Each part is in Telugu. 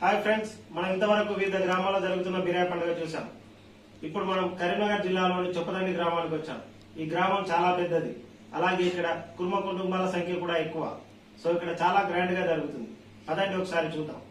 హాయ్ ఫ్రెండ్స్, మనం ఇంతవరకు వివిధ గ్రామాల్లో జరుగుతున్న బిర్యానీ పండుగ చూసాం. ఇప్పుడు మనం కరీంనగర్ జిల్లాలోని చొప్పదండి గ్రామానికి వచ్చాం. ఈ గ్రామం చాలా పెద్దది, అలాగే ఇక్కడ కుటుంబ కుటుంబాల సంఖ్య కూడా ఎక్కువ. సో ఇక్కడ చాలా గ్రాండ్ గా జరుగుతుంది. అదండి ఒకసారి చూద్దాం.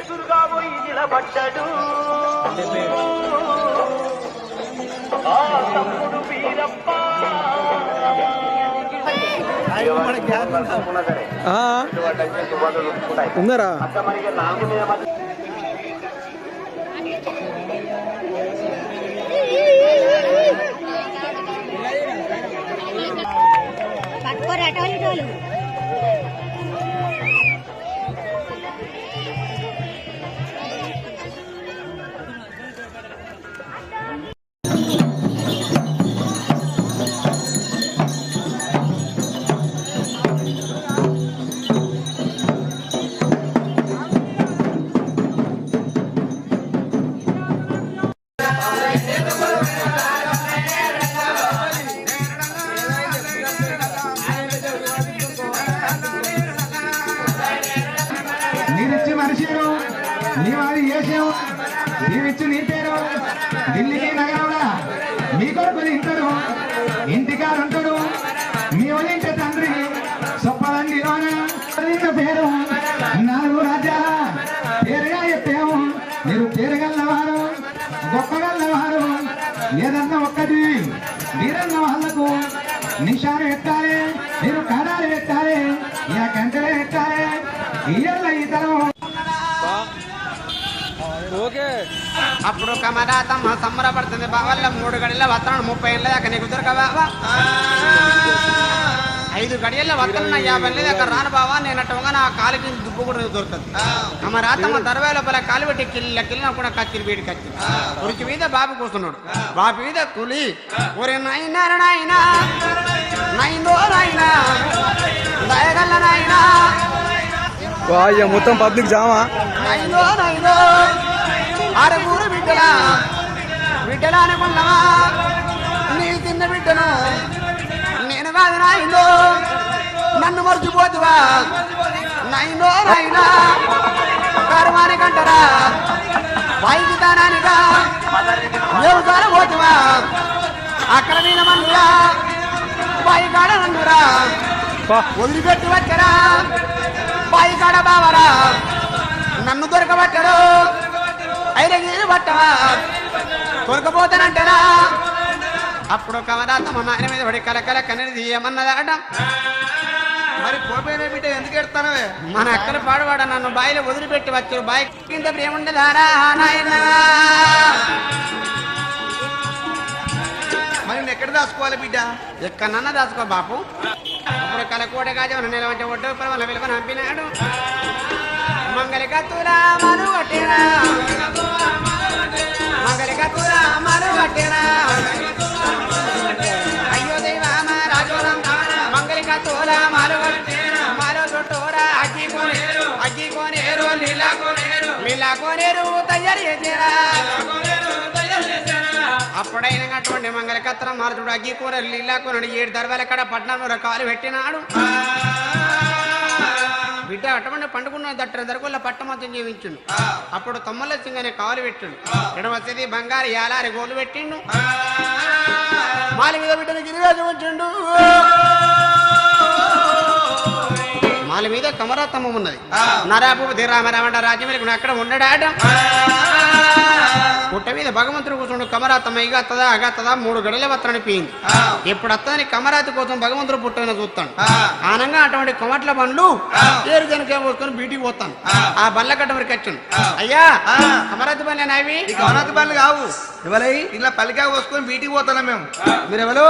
ఎదురుగా పోయి నిలబడ్డాడు ఆ తమ్ముడు వీరప్ప. ఉందరా పట్టుకోరా టోలు నీరిచ్చి మనిషిను నీవాది చేసావు, నీవిచ్చి నీ పేరు ఢిల్లీకి నగరంలో మీ కొడుకులు ఇంటాడు, ఇంటికాడుంటాడు మీ ఒలింటే తండ్రి చొప్పదండిలోన పేరు నాలుగు రాజ్యాల పేరుగా చెప్పాము. మీరు పేరుగల్లవారు గొప్పగల్లవారు, ఏదన్నా ఒక్కటి మీరన్న వాళ్ళకు నిషాలు పెట్టాలి, మీరు కాడాలు పెట్టాలి, ఇక కంచెలు పెట్టాలి. ఇయ్యల్ల ఈ తరం అప్పుడు కమరాతమ్మ సంబరపడుతుంది. బావల్ల 3 గడియల వస్తాను 30 ఏళ్ళ దాకా నీకు దొరకవా, 5 గడియల వస్తాను 50 ఏళ్ళ దాకా రాను బావా, నేను అట్టగా నా కాలికి దుబ్బు కూడా దొరుకుతుంది. కమరాతమ్మ 60 లోపల కాలు పెట్టి కిల్లిన కూడా కత్తిరి వీడి కత్తి ఉరికి మీద బాబు కూర్చున్నాడు. బాబు మీద కూలి ఊరి నాయనారు నాయనా నైందో నాయనా దయగల్ల నాయనా మొత్తం పబ్లిక్ జామా నైందో నైందో ఆరుగురు బిడ్డలా బిడ్డలా అనుకున్నావా, నీ తిన్న బిడ్డను నేను కాదు నాయనో నన్ను మర్చిపోతువా నైనో నైనా కర్మానికంటరా పైకి దానానిగా వ్యవసాయం పోతువా అక్కడ మీద మందురా పైకాడ నందురా వదిలిపెట్టి వచ్చరా పైకాడ బావరా నన్ను దొరకబట్టరు ఐరగిరి పట్టవా దొరకపోతానంటారా అప్పుడు కమరాతమ్మ నాయన మీద పడి కలకల కన్నది ఏమన్నదాట మరి పోపోయిన బిడ్డ ఎందుకు ఎడతానవే మన అక్కడ పాడవాడ నన్ను బాయిలో వదిలిపెట్టి వచ్చారు బాయి కింద ప్రేమ ఉండదారా నాయన మరి నేను ఎక్కడ దాచుకోవాలి బిడ్డ ఎక్కడన్నా దాచుకో బాపు అప్పుడు కలకోట గాజం నిలవంటే ఒడ్డు పరమల వెలుగు నంపినాడు మంగళ కత్తులా మను పట్టినా మంగళ కత్తులా మను పట్టినా అయ్యో దైవామ రాజోరం మంగళ కత్తులా మను పట్టినా మరో చుట్టూరా అగ్గి కోనేరు లీలా కోనేరు తయారు చేసిరా అప్పుడైనా అటువంటి మంగళ కత్తరం మారుతుడు అగ్గి కూర లీలా కూరడు 7 దర్వాల కాడ పట్నంలో కాలు పెట్టినాడు బిడ్డ అటువంటి పండుకున్న దట్టర దరకుల పట్టమతం జీవించుండు అప్పుడు తమ్మల సింగనే కాలు పెట్టిండు ఎడమసేది బంగారు యాలారి గోలు పెట్టిండు మాలి మీద బిడ్డను గిరిరాజు వచ్చిండు మాలి మీద కమరాతమ్మ ఉన్నది నరాభూపతి రామరామంట రాజ్యం అక్కడ ఉండడాడు పుట్ట మీద భగవంతుడు కూర్చుండు కమరాతమ్మ ఇక అత్తదా అగత్తదా 3 గడల వత్రని పీయింది ఇప్పుడు అత్తని కమరాతి కోసం భగవంతుడు పుట్టైన చూస్తాడు ఆనంగా అటువంటి కొమట్ల బండ్లు ఏరు జనకే పోసుకొని బీటికి పోతాను ఆ బల్ల కట్ట వరకు వచ్చాను అయ్యా కమరాతి బండ్లు నావి ఈ కమరాతి బండ్లు కావు ఇవాళ ఇలా పలికా పోసుకొని బీటికి పోతాను మేము మీరు ఎవరు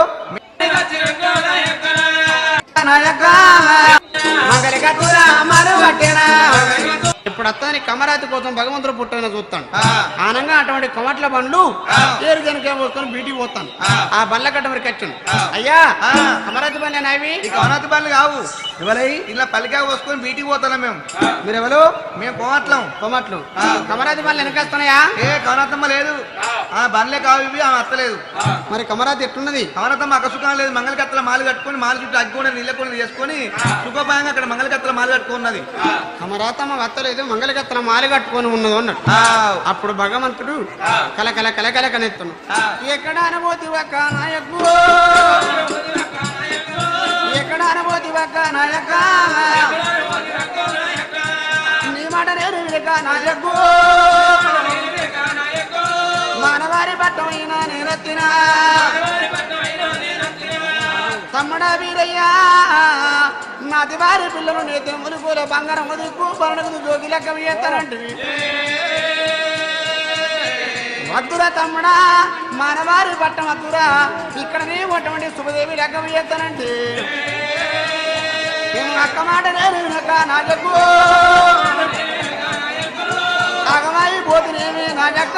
ఇప్పుడు అత్తని కమరాతి కోసం భగవంతుడు పుట్టైన చూస్తాడు ఆనంగా అటువంటి కొమట్ల బండ్లు ఏరు జనకే పోసుకొని బీటికి పోతాను ఆ బల్ల కట్ట వరకు వచ్చాను అయ్యా కమరాతి బండ్లు నావి ఈ కమరాతి బండ్లు కావు ఇవాళ ఇలా పలికా పోసుకొని బీటికి పోతాను మేము మీరు ఎవరు మేము కోమట్లం కొమట్లు కమరాతి బండ్లు వెనకేస్తున్నాయా ఏ కమరాతమ్మ లేదు ఆ బండ్లే కావు ఇవి ఆమె అత్తలేదు మరి కమరాతి ఎట్లున్నది కమరాతమ్మ అకసుకం లేదు మంగళకత్తల మాలు కట్టుకొని మాలు చుట్టూ అగ్గికుండా నీళ్ళకుండా చేసుకొని సుఖోపాయంగా అక్కడ మంగళకత్తల మాలు కట్టుకున్నది కమరాతమ్మ వత్తలేదు మంగళకత్తల మాలి కట్టుకొని ఉన్నది అన్నాడు అప్పుడు భగవంతుడు కలకల కలకల కనెత్తును ఎక్కడ అనుభూతి ఒక్క నాయకు ఎక్కడ అనుభూతి ఒక్క నాయక నీ మాట నేను వినక నాయకు మానవారి పట్టమైన నేనెత్తినా తమ్ముడా వీరయ్యా నాది వారి పిల్లలు నీ తెమ్ములు పూల బంగారం దిక్కు పనులకు జోగి లెక్క వేస్తానంటే వద్దురా తమ్ముడా మానవారి పట్టం వద్దురా ఇక్కడనే అటువంటి శుభదేవి లెక్క వేస్తానంటే నేను అక్క మాట నేను వినక నాజకు అగమాయి పోతునేమి నాజక్క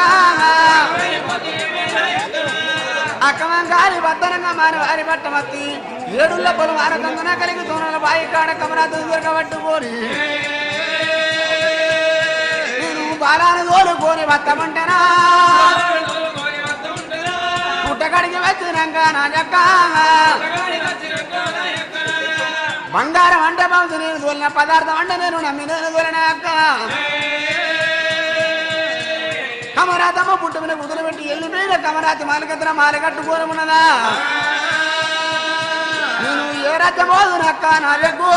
అక్కమంగారి భద్రంగా మానవారి పట్టమత్తి 7 పొలం ఆరకంగా కలిగి తోనల బాయి కాడ కమరాతు దొరకబట్టుకొని నేను బాలాను తోలుకొని వత్తమంటేనా పుట్టకడికి వచ్చినాక నా జక్క బంగారం అంటే బాగుంది నేను తోలిన పదార్థం అంటే నేను నమ్మి నేను తోలిన అక్క కమరాతమ్మ పుట్టు మీద కుదురు పెట్టి వెళ్ళిపోయిన కమరాతి మాలకత్ర మాల కట్టుకొని ఉన్నదా నేను ఏ రాజ్యమోదు నక్క నాయకు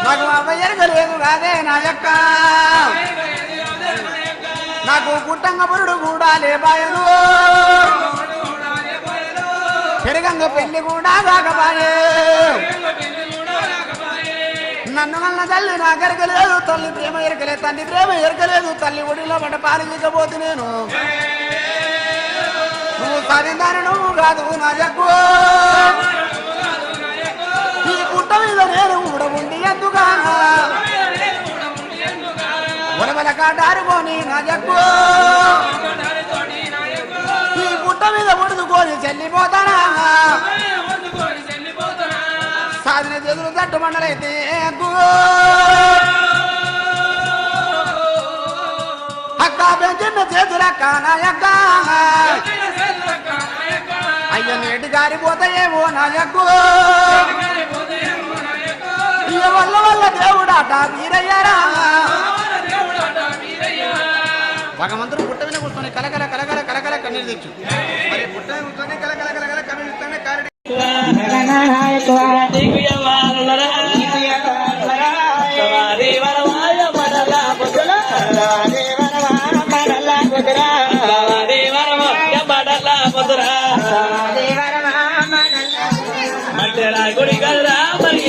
నాకు అవ్వయ్యరగలేదు కాదే నాయక్క నాకు పుట్టంగ పురుడు కూడా లేపాయను పెరగంగ పెళ్లి కూడా కాకపాయే నన్ను వల్ల తల్లి నాకు ఎరకలేదు తల్లి ప్రేమ ఎరకలేదు తండ్రి ప్రేమ ఎరకలేదు తల్లి ఒడిలో పడ్డ పాలించకపోతే నేను నువ్వు సరిదాని నువ్వు కాదు నా జక్కు ఈ పుట్ట మీద నేను కూడా ఉండి ఎందుగా ఒలవల కాటారుకొని నా జక్కు ఈ పుట్ట మీద ఒడుదుకొని చెల్లిపోతానా సాధన చేతులు తట్టు మండలైతే అక్క పెంచిన చేతులక్క నాయక్క అయ్యో నేటి గారిపోతాయేమో నాయకు వల్ల వల్ల దేవుడాట వీరయ్యారా భగవంతుడు పుట్ట మీద కూర్చొని కలకల కలకల కలకల కన్నీరు తెచ్చు మరి పుట్ట మీద కూర్చొని కలకల కలకల కన్నీరు ఇస్తానే కారడి గుడి కలరా మరి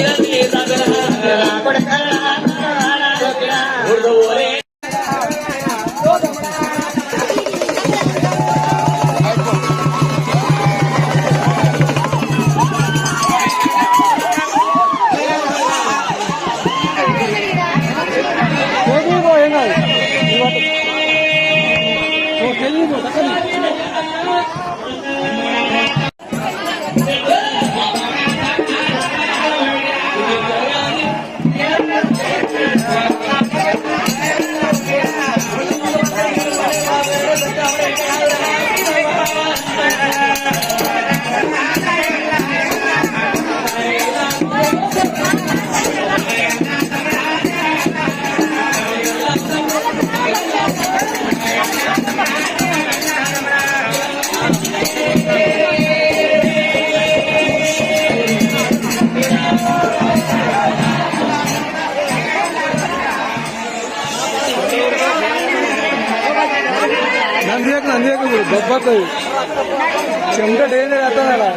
దెబ్బతాయి చెమట డేంజర్ అవుతుంది అలా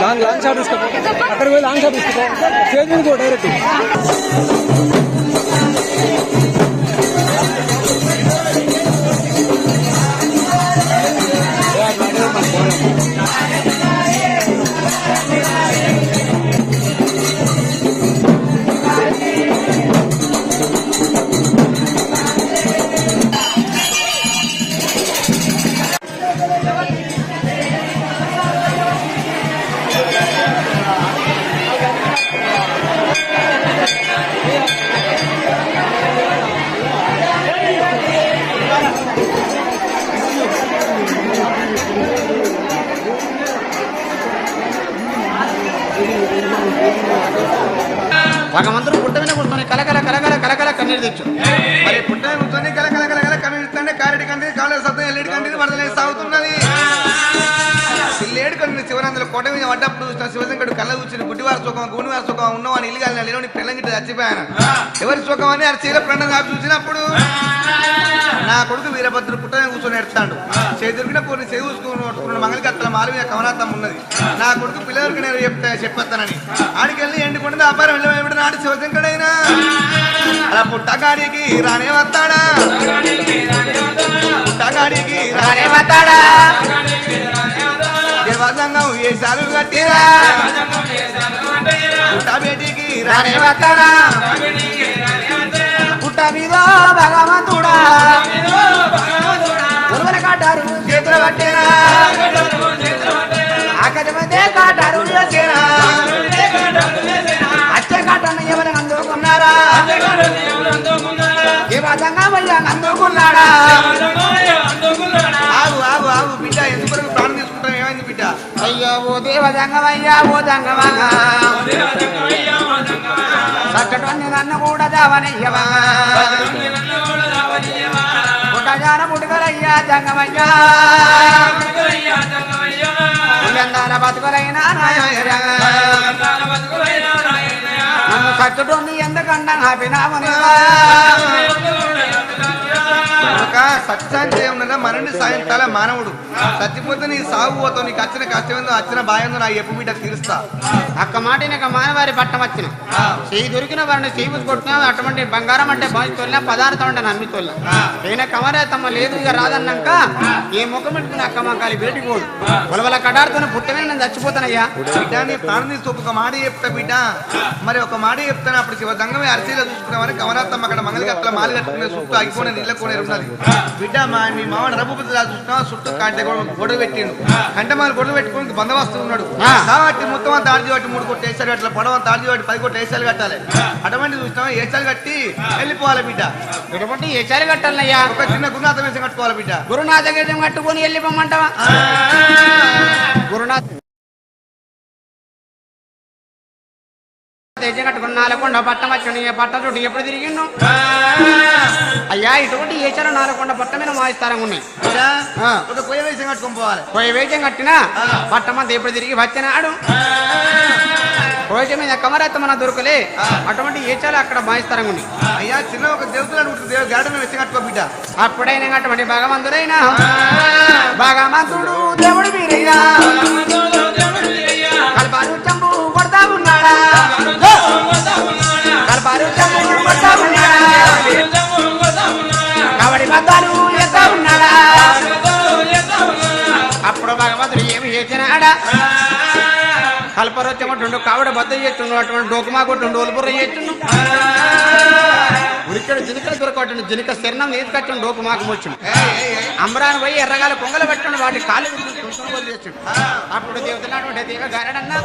లాంగ్ షాట్ తీసుకో అక్కడికి పోయి లాంగ్ షాట్ తీసుకో స్టేజ్ మీద డైరెక్ట్ భగవంతుడు పుట్ట మీద కూర్చొని కలకల కలకల కలకల కన్నీరు తెచ్చు మరి పుట్ట మీద కూర్చొని కలకల కలకల కన్నీరు ఇస్తానే కారడి కంటే కాలేరు శబ్దం ఎల్లేడి కంటే వరదలేదు సాగుతున్నది పిల్లేడు కంటే శివనందులు కోట మీద పడ్డప్పుడు చూసిన శివశంకరుడు కళ్ళ కూర్చుని గుడ్డివారి సుఖం గూనివారి సుఖం ఉన్నవాని ఇల్లు కాలిన లేని పిల్లని గిట్ట చచ్చిపోయాను ఎవరి సుఖం అని అరచీల ప్రాణం కాపు చూసినప్పుడు నా కొడుకు వీరభద్రుడు పుట్ట మీద కూర్చొని ఎడతాడు చేతురికిన కొన్ని చేయి చూసుకున్న మంగళకత్తల మాలు మీద కవనార్థం ఉన్నది నా కొడుకు పిల్లలకి నేను చెప్పేస్తానని ఆడికెళ్ళి ఎండుకుంటుంది అపారం వెళ్ళి నాడు శివశంకరుడైనా అలా పుట్టగాడికి రానే వస్తాడా పుట్టగాడికి రానే వస్తాడా దేవసంగం వేసాలు కట్టిరా పుట్ట బేటికి రానే వస్తాడా పుట్ట మీద భగవంతుడా ఉరువల కాటారు చేతులు పట్టేనా ఆకజమందే కాటారు చేసేనా అచ్చే కాటాన్ని ఎవరు అందుకున్నారా ఏ విధంగా వయ్యా అందుకున్నాడా ఆగు ఆగు ఆగు బిడ్డ ఎందుకు ప్రాణం తీసుకుంటాం ఏమైంది బిడ్డ అయ్యో ఓ దేవదంగమయ్యా ఓ దంగమగా చక్కటన్ని నన్ను కూడా దావనయ్యవా పుట్టజాన పుట్టుకలయ్యా దంగమయ్యా ఎందాల బతుకులైనా నాయన నన్ను చక్కటోని ఎందుకన్నా ఆపినామని సత్యాన్ని ఏమన్నా మరణి సాయంకాల మానవుడు చచ్చిపోతే నీ సాగు పోతావు నీకు వచ్చిన కష్టమేందో వచ్చిన బాయందో నా ఎప్పు బిడ్డ తీరుస్తా అక్క మాట మానవారి పట్టం వచ్చిన చేయి దొరికిన వారిని చేయి కొట్టినా అటువంటి బంగారం అంటే బాధితున్నా పదార్థం అంటే నమ్మితోళ్ళ అయినా కమరే తమ లేదు ఇక రాదన్నాక ఏ ముఖం పెట్టుకుని అక్క మకాలి వేటిపోడు పొలవల కడాడుతున్న పుట్టమే నేను చచ్చిపోతానయ్యా బిడ్డ నీ ప్రాణం తీస్తూ ఒక మాట చెప్తా బిడ్డ మరి ఒక మాట చెప్తాను అప్పుడు శివ దంగమే అరిసీలో చూసుకున్నామని కమరాత్తమ్మ అక్కడ మంగళకత్తల మాలు కట్టుకునే చుట్టూ ఆగిపోయిన నీళ్ళ కోనేరు ఉన్నది బిడ్డ మీ మామని రఘుపతి రాజు చూసినా చుట్టూ కంటే గొడవ పెట్టిండు కంటే మన గొడవ పెట్టుకుని బందోబస్తు ఉన్నాడు కాబట్టి మొత్తం అంతా ఆర్జీ బట్టి 3 కోట్లు వేసాలు కట్టాలి పొడవ అంతా ఆర్జీ బట్టి 10 కోట్లు వేసాలు కట్టాలి అటువంటి చూసినా వేసాలు కట్టి వెళ్ళిపోవాలి బిడ్డ ఎటువంటి ఏచాలు కట్టాలయ్యా ఒక చిన్న గురునాథ వేషం కట్టుకోవాలి బిడ్డ గురునాథ గేజం కట్టుకొని వెళ్ళిపోమంటావా గురునాథ దేశం కట్టుకుని 4 పట్టం వచ్చి పట్ట చుట్టూ ఎప్పుడు తిరిగిండు అయ్యా ఇటువంటి ఏచాలు 4 పట్ట మీద మాయిస్తారంగా ఉన్నాయి ఒక పొయ్యి వేషం కట్టుకొని పోవాలి పోయి వేషం కట్టినా పట్టమంతా ఎప్పుడు తిరిగి వచ్చినాడు రోజు మీద కమరత్త మన దొరకలే అటువంటి ఏచాలు అక్కడ మాయిస్తారంగా ఉన్నాయి అయ్యా చిన్న ఒక దేవతలు గార్డెన్ వేషం కట్టుకో బిడ్డ అప్పుడైనా అటువంటి భగవంతుడైనా భగవంతుడు దేవుడు మీరైనా కల్పారు చంపు కొడతా ఉన్నాడా కల్పారు చంపు కొడతా ఉన్నాడా కబడి బద్దాలు ఎత్తా ఉన్నాడా అప్పుడు భగవంతుడు ఏమి చేసినాడా కల్పరొచ్చమటుండు కావిడ బద్ద చేస్తుండు అటువంటి డోకుమా కొట్టుండు ఒలుపుర్ర చేస్తుండు ఉరికడు జినికలు దొరకట్టుండు జినిక శరణం తీసుకొచ్చిండు డోకుమాకు ముచ్చుడు అంబరాన్ని పోయి ఎర్రగాలు కొంగలు పెట్టండు వాటి కాళ్ళు చేస్తుండు అప్పుడు దేవతలు దేవ గారడన్నా